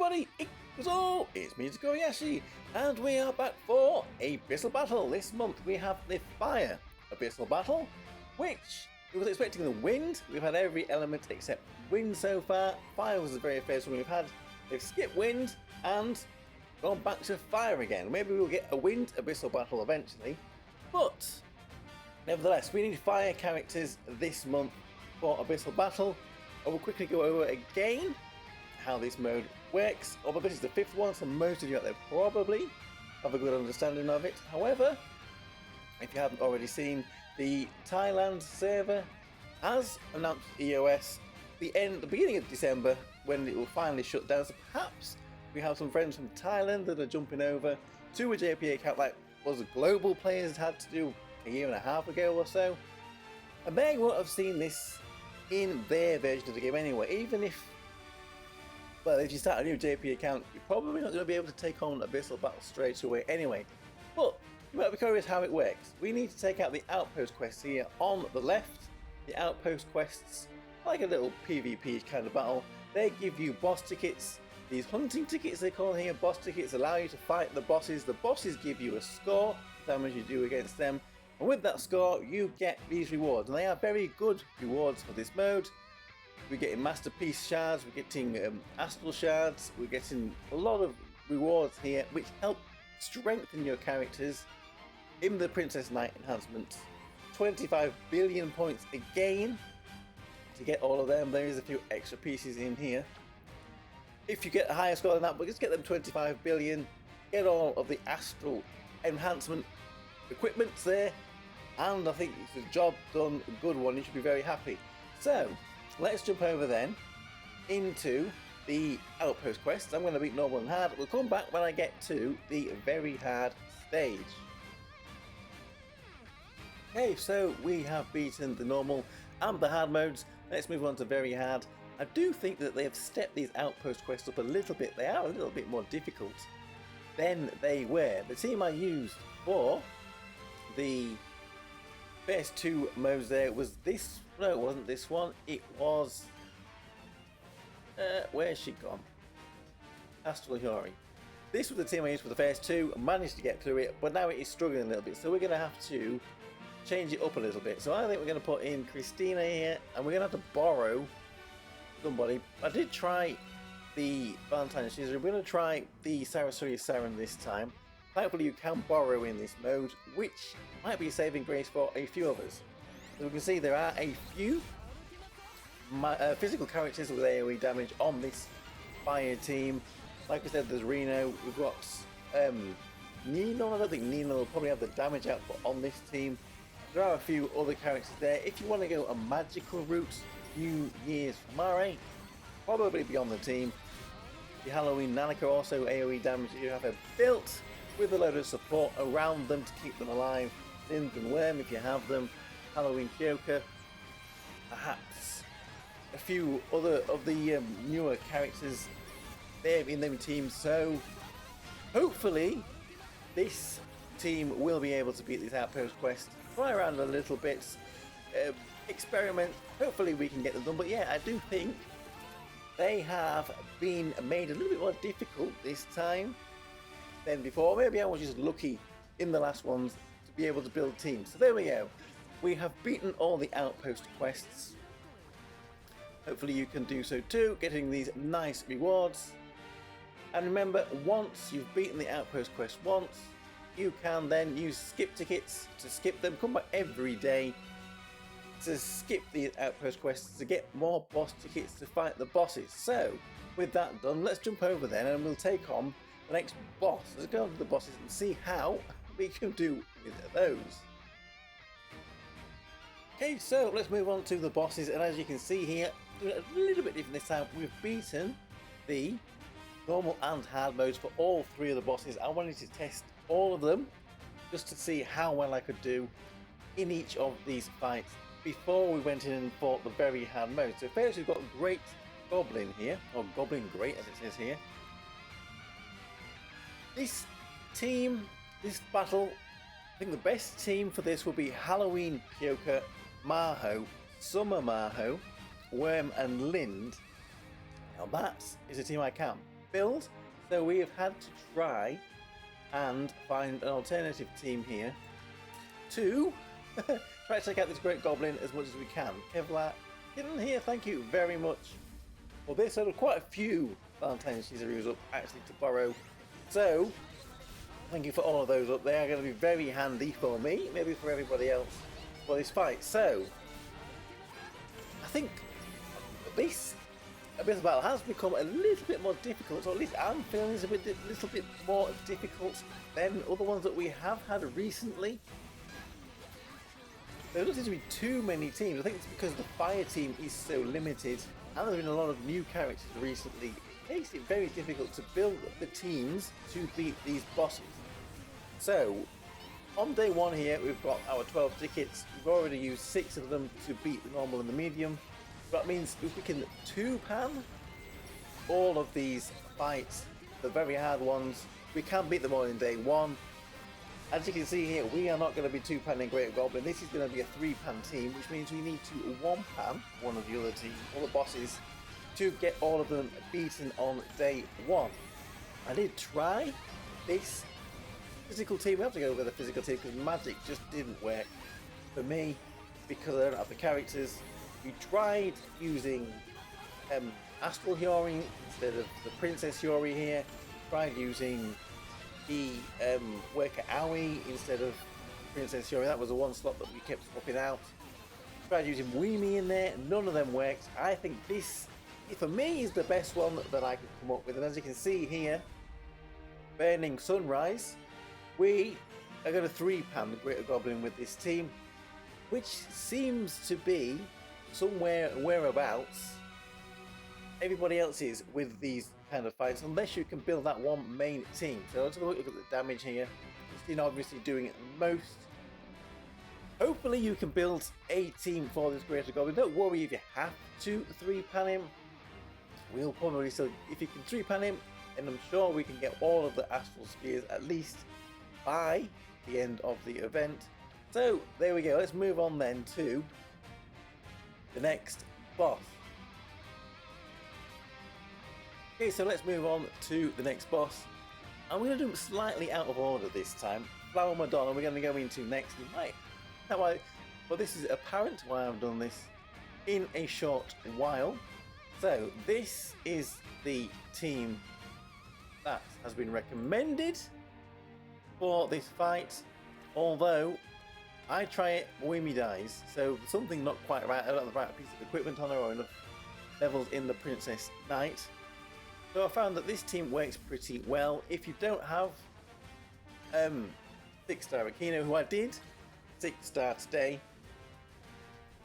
everybody, it's me, Tokkuri Yashi, and we are back for Abyssal Battle. This month we have the Fire Abyssal Battle, which we was expecting the wind. We've had every element except wind so far. Fire was the very first one we've had. They've skipped wind and gone back to fire again. Maybe we'll get a wind Abyssal Battle eventually, but nevertheless, we need fire characters this month for Abyssal Battle. I will quickly go over again how this mode works, although this is the 5th one, so most of you out there probably have a good understanding of it. However, if you haven't already seen, the Thailand server has announced EOS the beginning of December when it will finally shut down, so perhaps we have some friends from Thailand that are jumping over to a JP account like was the global players had to do a year and a half ago or so, and they won't have seen this in their version of the game anyway. Even if, well, if you start a new JP account, you're probably not going to be able to take on Abyssal Battle straight away anyway. But you might be curious how it works. We need to take out the Outpost Quests here on the left. The Outpost Quests, like a little PvP kind of battle, they give you boss tickets. These hunting tickets they call here, boss tickets, allow you to fight the bosses. The bosses give you a score, damage you do against them. And with that score, you get these rewards, and they are very good rewards for this mode. We're getting Masterpiece Shards, we're getting Astral Shards, we're getting a lot of rewards here, which help strengthen your characters in the Princess Knight enhancement. 25 billion points again to get all of them. There is a few extra pieces in here. If you get a higher score than that, but just get them 25 billion, get all of the Astral enhancement equipment's there, and I think it's a job done, a good one. You should be very happy. So let's jump over then into the Outpost Quests. I'm going to beat normal and hard. We'll come back when I get to the very hard stage. Okay, so we have beaten the normal and the hard modes. Let's move on to very hard. I do think that they have stepped these Outpost Quests up a little bit. They are a little bit more difficult than they were. The team I used for the first 2 modes there was this. No, it wasn't this one. It was where's she gone? Astral Hori. This was the team I used for the first 2. Managed to get through it, but now it is struggling a little bit, so we're going to have to change it up a little bit. So I think we're going to put in Christina here, and we're going to have to borrow somebody. I did try the Valentine Caesar. We're going to try the Sarasuri Saren this time. Thankfully you can borrow in this mode, which might be a saving grace for a few of us. So we can see there are a few physical characters with AoE damage on this fire team. Like I said, there's Reno, we've got Nino. I don't think Nino will probably have the damage output on this team. There are a few other characters there. If you want to go a magical route, New Year's Mare, probably be on the team. The Halloween Nanaka also AoE damage you have built with a load of support around them to keep them alive. Synth and Worm if you have them. Halloween Kyoka. Perhaps a few other of the newer characters there in them teams. So hopefully this team will be able to beat these Outpost Quests. Try around a little bit. Experiment. Hopefully we can get them done. But yeah, I do think they have been made a little bit more difficult this time than before. Maybe I was just lucky in the last ones to be able to build teams. So there we go. We have beaten all the Outpost Quests. Hopefully you can do so too, getting these nice rewards. And remember, once you've beaten the Outpost Quest once, you can then use skip tickets to skip them. Come back every day to skip the Outpost Quests to get more boss tickets to fight the bosses. So with that done, let's jump over then and we'll take on the next boss. Let's go on to the bosses and see how we can do with those. Okay, so let's move on to the bosses, and as you can see here, doing it a little bit different this time. We've beaten the normal and hard modes for all 3 of the bosses. I wanted to test all of them just to see how well I could do in each of these fights before we went in and fought the very hard mode. So first we've got Great Goblin here, or Goblin Great as it says here. This team, this battle, I think the best team for this will be Halloween Kyoka, Maho, Summer Maho, Worm and Lind. Now that is a team I can. build. So we have had to try and find an alternative team here to try to take out this great goblin as much as we can. Kevlar, hidden here, thank you very much. Well, this had quite a few Valentine's Cheeseroos up actually to borrow. So thank you for all of those up. They are going to be very handy for me, maybe for everybody else for this fight. So I think this Abyssal Battle has become a little bit more difficult, or at least I'm feeling it's a little bit more difficult than other ones that we have had recently. There doesn't seem to be too many teams. I think it's because the fire team is so limited, and there's been a lot of new characters recently. It makes it very difficult to build the teams to beat these bosses. So on day one here, we've got our 12 tickets. We've already used 6 of them to beat the normal and the medium. That means if we can 2-pan all of these fights, the very hard ones, we can beat them all in day one. As you can see here, we are not going to be 2-panning Great Goblin. This is going to be a 3-pan team, which means we need to 1-pan one of the other teams, all the bosses, to get all of them beaten on day one. I did try this physical team. We have to go with a physical team because magic just didn't work for me because I don't have the characters. We tried using Astral Hiyori instead of the Princess Hiyori here. Tried using the Worker Aoi instead of Princess Hiyori. That was the one slot that we kept swapping out. Tried using Weemy in there. None of them worked. I think this, for me, is the best one that I could come up with. And as you can see here, Burning Sunrise, we are going to 3-pan the Greater Goblin with this team, which seems to be somewhere whereabouts everybody else is with these kind of fights, unless you can build that one main team. So let's look at the damage here. Christine obviously doing it the most. Hopefully you can build a team for this Greater Goblin. Don't worry if you have to 3-pan him. We'll probably still, if you can 3-pan him, and I'm sure we can get all of the Astral Spears at least by the end of the event. So there we go. Let's move on then to the next boss. Okay, so let's move on to the next boss. I'm going to do it slightly out of order this time. Flower Madonna we're going to go into next. You might know why, well, this is apparent why I've done this in a short while. So this is the team that has been recommended for this fight, although I try it, Weemy dies, so something not quite right. I don't have the right piece of equipment on her or enough levels in the Princess Knight. So I found that this team works pretty well. If you don't have 6-star Akino, who I did 6-star today,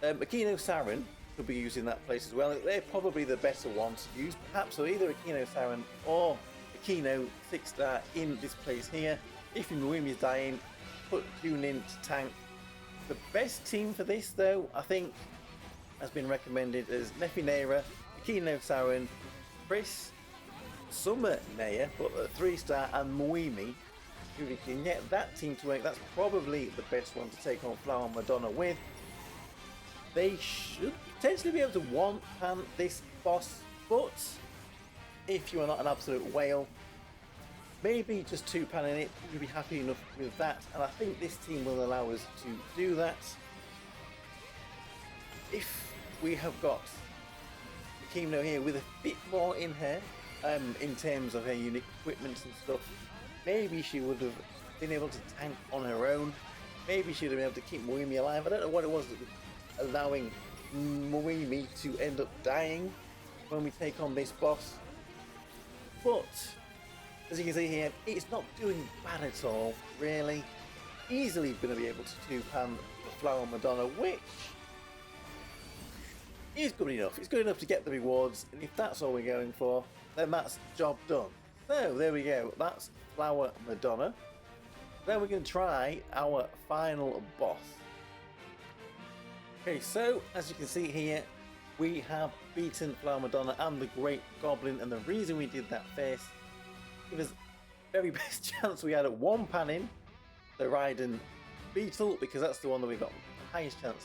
Akino Saren could be used in that place as well. They're probably the better ones to use. Perhaps so either Akino Saren or Akino 6-star in this place here. If your Weemy is dying, put June in to tank. The best team for this, though, I think, has been recommended as Nefinera, Akino Saren, Chris, Summer Naya, but a 3-star, and Muimi. If you can get that team to work, that's probably the best one to take on Flower Madonna with. They should potentially be able to 1-pan this boss, but if you are not an absolute whale, maybe just 2-panning it, you'll be happy enough with that, and I think this team will allow us to do that. If we have got Akino here with a bit more in her, in terms of her unique equipment and stuff, maybe she would have been able to tank on her own. Maybe she would have been able to keep Muimi alive. I don't know what it was that was allowing Muimi to end up dying when we take on this boss, but as you can see here, it's not doing bad at all, really. Easily going to be able to 2-pan the Flower Madonna, which is good enough. It's good enough to get the rewards, and if that's all we're going for, then that's job done. So there we go, that's Flower Madonna. Then we're going to try our final boss. Okay, so as you can see here, we have beaten Flower Madonna and the Great Goblin, and the reason we did that first, it was very best chance we had at 1-panning the Raiden Beetle, because that's the one that we've got the highest chance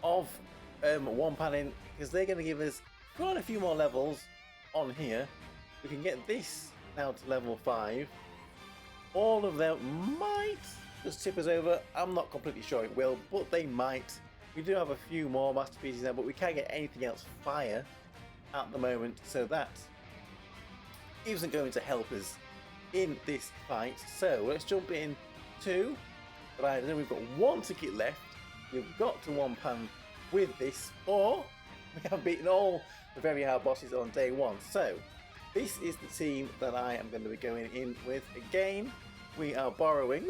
of 1-panning, because they're going to give us quite a few more levels on here we can get this now to level 5. All of them might just tip us over. I'm not completely sure it will, but they might. We do have a few more masterpieces now, but we can't get anything else fire at the moment, so that isn't going to help us in this fight. So let's jump in to right, then we've got 1 ticket left. We've got to 1 pan with this, or we have beaten all the very hard bosses on day 1. So this is the team that I am going to be going in with. Again, we are borrowing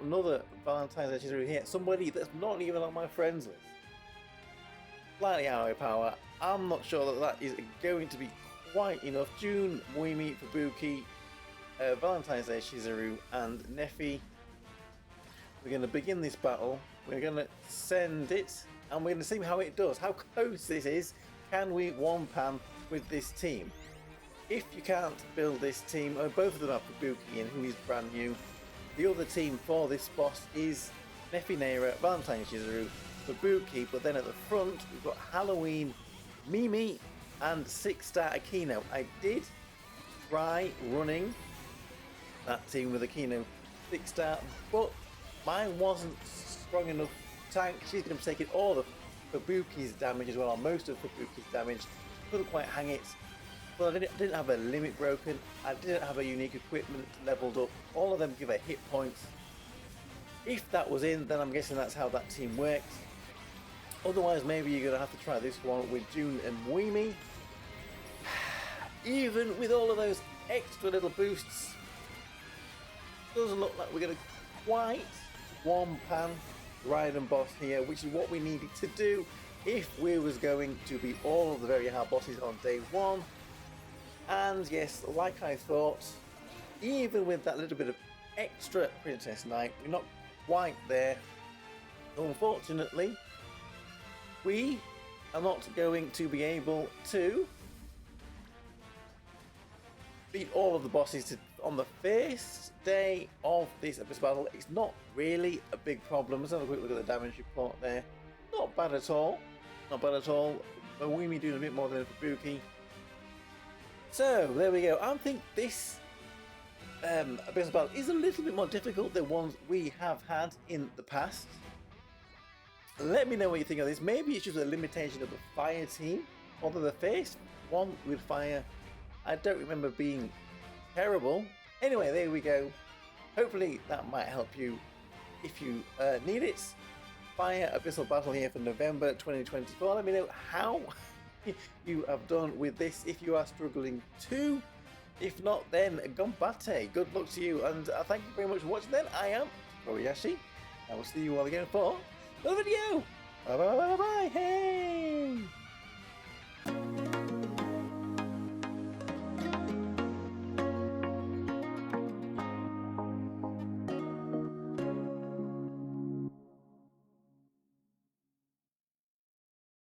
another Valentine's Day here, somebody that's not even on my friends list. Slightly higher power. I'm not sure that that is going to be quite enough. June, Muimi, Fubuki, Valentine's Day Shizuru, and Nefi. We're going to begin this battle. We're going to send it, and we're going to see how it does, how close this is. Can we 1 pan with this team? If you can't build this team, both of them are Fubuki and who is brand new. The other team for this boss is Nefi Neira, Valentine Shizuru, Fubuki, but then at the front we've got Halloween, Mimi, and 6-star Akino. I did try running that team with Akino 6-star, but mine wasn't strong enough tank. She's going to be taking all the Fubuki's damage as well, or most of Fubuki's damage. Couldn't quite hang it. But I didn't have a limit broken. I didn't have a unique equipment leveled up. All of them give a hit points. If that was in, then I'm guessing that's how that team works. Otherwise, maybe you're going to have to try this one with June and Muimi. Even with all of those extra little boosts, doesn't look like we're going to quite 1 pan Raiden boss here, which is what we needed to do if we was going to beat all of the very hard bosses on day 1. And yes, like I thought, even with that little bit of extra Princess Knight, we're not quite there. Unfortunately, we are not going to be able to beat all of the bosses on the first day of this Abyssal Battle. It's not really a big problem. Let's have a quick look at the damage report there. Not bad at all. Not bad at all. Muimi doing a bit more than Fubuki. So there we go. I think this Abyssal Battle is a little bit more difficult than ones we have had in the past. Let me know what you think of this. Maybe it's just a limitation of the fire team. Although the first one with fire, I don't remember being terrible. Anyway, there we go. Hopefully that might help you if you need it. Fire Abyssal Battle here for November 2024. Let me know how you have done with this if you are struggling too. If not, then Gombate. Good luck to you, and thank you very much for watching. Then I am Tokkuri Yashi. I will see you all again for another video. Bye bye bye bye. Hey.